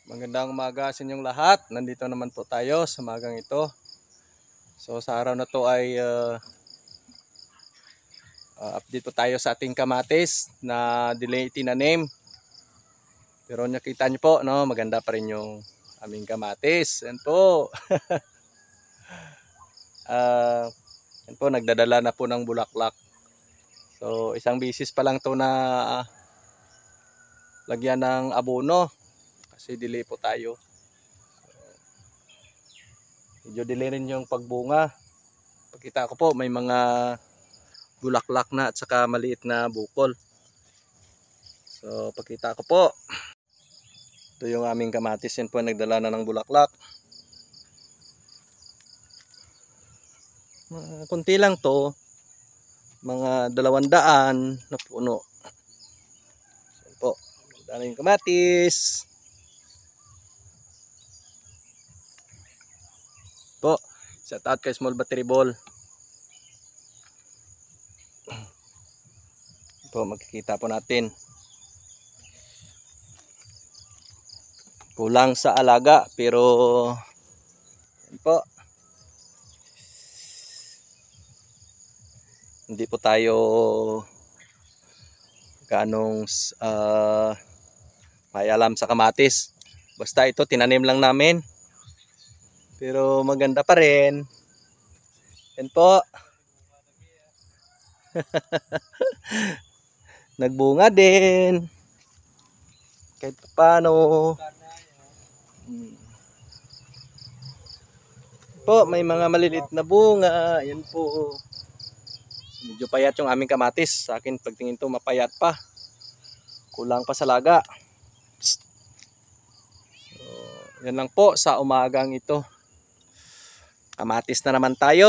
Magandang umaga sa inyong lahat. Nandito naman po tayo sa umagang ito. So sa araw na to ay update po tayo sa ating kamatis na delay tinanim. Pero nakita niyo po, no, maganda pa rin yung aming kamatis. Yan po. Yan po, nagdadala na po ng bulaklak. So isang bisis pa lang to na lagyan ng abono kasi delay po tayo. Medyo delay rin yung pagbunga. Pakita ko po, may mga bulaklak na at saka maliit na bukol. So pakita ko po. Ito yung aming kamatis. Yan po, nagdala na ng bulaklak. Kunti lang to. Mga 200 na puno. Yan po. Dala yung kamatis. Po. Shout out kay Small Battery Ball. Po, makikita po natin. Kulang sa alaga pero yan po. Hindi po tayo ganong may alam sa kamatis. Basta ito tinanim lang namin. Pero maganda pa rin. Yan po. Nagbunga din. Kahit paano. Po, may mga maliliit na bunga. Yan po. Medyo payat yung aming kamatis. Sa akin, pagtingin to mapayat pa. Kulang pa sa laga. So, yan lang po sa umagang ito. Kamatis na naman tayo.